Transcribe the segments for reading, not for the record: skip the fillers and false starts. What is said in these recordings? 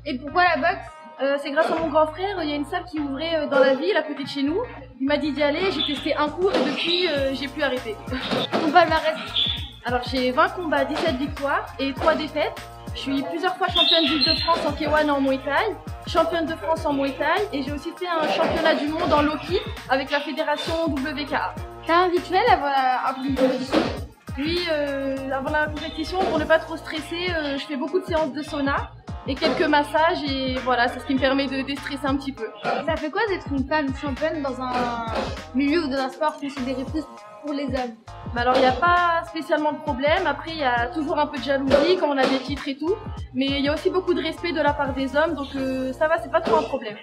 Et pourquoi la boxe? C'est grâce à mon grand frère, il y a une salle qui ouvrait dans la ville à côté de chez nous. Il m'a dit d'y aller, j'ai testé un cours et depuis j'ai pu arrêter. Ton palmarès? Alors j'ai 20 combats, 17 victoires et 3 défaites. Je suis plusieurs fois championne d'Île-de-France en K1 et en Muay Thai, championne de France en Muay Thai et j'ai aussi fait un championnat du monde en low kick avec la fédération WKA. T'as un rituel avant une compétition? Oui, avant la compétition, pour ne pas trop stresser, je fais beaucoup de séances de sauna et quelques massages et voilà, c'est ce qui me permet de déstresser un petit peu. Ça fait quoi d'être une femme championne dans un milieu ou dans un sport considéré plus pour les hommes? Alors il n'y a pas spécialement de problème, après il y a toujours un peu de jalousie quand on a des titres et tout, mais il y a aussi beaucoup de respect de la part des hommes, donc ça va, c'est pas trop un problème.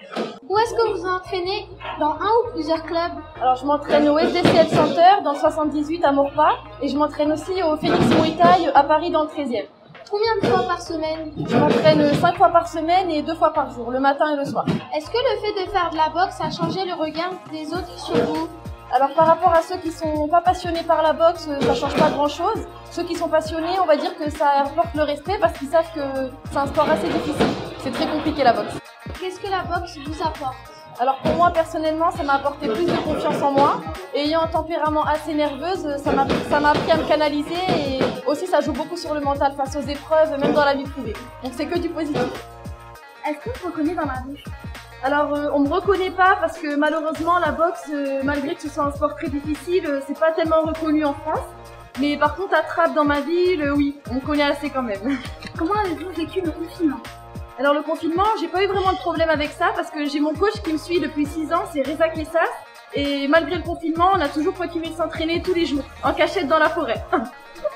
Où est-ce que vous entraînez? Dans un ou plusieurs clubs? Alors je m'entraîne au SDCL Center dans 78 à Maurepas et je m'entraîne aussi au Phoenix Muay Thai à Paris dans le 13e. Combien de fois par semaine? Je m'entraîne 5 fois par semaine et 2 fois par jour, le matin et le soir. Est-ce que le fait de faire de la boxe a changé le regard des autres sur vous? Alors par rapport à ceux qui sont pas passionnés par la boxe, ça change pas grand chose. Ceux qui sont passionnés, on va dire que ça apporte le respect parce qu'ils savent que c'est un sport assez difficile. C'est très compliqué la boxe. Qu'est-ce que la boxe vous apporte? Alors pour moi personnellement, ça m'a apporté plus de confiance en moi. Et ayant un tempérament assez nerveuse, ça m'a appris à me canaliser et aussi ça joue beaucoup sur le mental face aux épreuves, même dans la vie privée. Donc c'est que du positif. Est-ce qu'on te reconnaît dans la rue? Alors on me reconnaît pas parce que malheureusement la boxe, malgré que ce soit un sport très difficile, c'est pas tellement reconnu en France. Mais par contre à Trappes dans ma ville, oui, on me connaît assez quand même. Comment avez-vous vécu le confinement? Alors le confinement, j'ai pas eu vraiment de problème avec ça parce que j'ai mon coach qui me suit depuis 6 ans, c'est Reza Kessas. Et malgré le confinement, on a toujours continué de s'entraîner tous les jours, en cachette dans la forêt.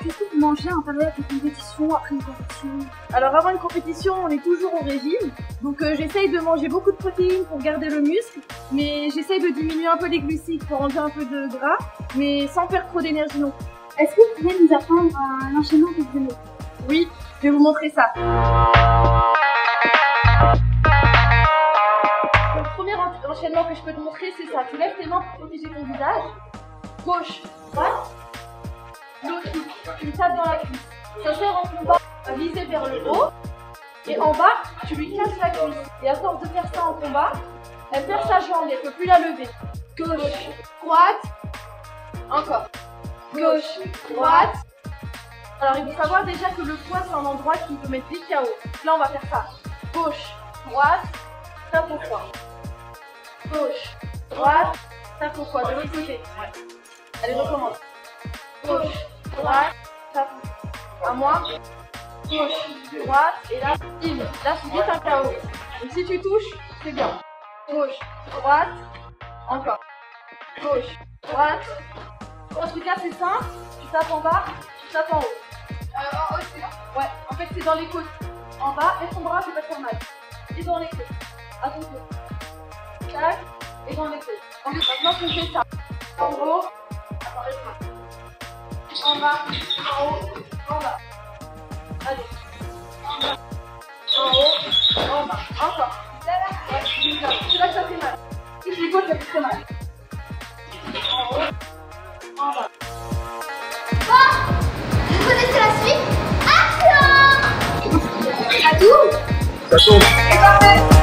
Qu'est-ce que vous mangez en période de compétition, après une compétition? Alors avant une compétition, on est toujours au régime. Donc j'essaye de manger beaucoup de protéines pour garder le muscle. Mais j'essaye de diminuer un peu les glucides pour enlever un peu de gras. Mais sans perdre trop d'énergie non plus. Est-ce que vous pouvez nous apprendre un enchaînement que vous aimez? Oui, je vais vous montrer ça. Le premier enchaînement que je peux te montrer, c'est ça. Tu lèves tes mains pour protéger ton visage. Gauche, droite. L'autre, tu me tapes dans la cuisse. Ça sert en combat à viser vers le haut. Et en bas, tu lui casses la cuisse. Et à force de faire ça en combat, elle perd sa jambe, elle ne peut plus la lever. Gauche, droite. Encore. Gauche, droite. Alors il faut savoir déjà que le poids c'est un endroit qui peut mettre vite KO. Là on va faire ça. Gauche, droite, tape au foie. Gauche, droite, tape au foie. De l'autre côté. Allez, recommence. Gauche, droite, tape au foie. À moi. Gauche, droite, et là, il. Là c'est vite un KO. Donc si tu touches, c'est bien. Gauche, droite, encore. Gauche, droite. En tout cas c'est simple. Tu tapes en bas, tu tapes en haut. En haut, c'est là? Ouais, en fait c'est dans les côtes. En bas, et ton bras, je vais pas te faire mal. Et dans les côtes. À ton tour. Tac, et dans les côtes. Maintenant tu fais ça. En haut, attends, reste-moi. En bas, en haut, en bas. Allez. En bas, en haut, en bas. Encore. Ouais, c'est là que ça fait mal. Si je les côtes, ça fait très mal. En haut, en bas. Vous connaissez la suite? Action! Ça tombe. C'est parfait!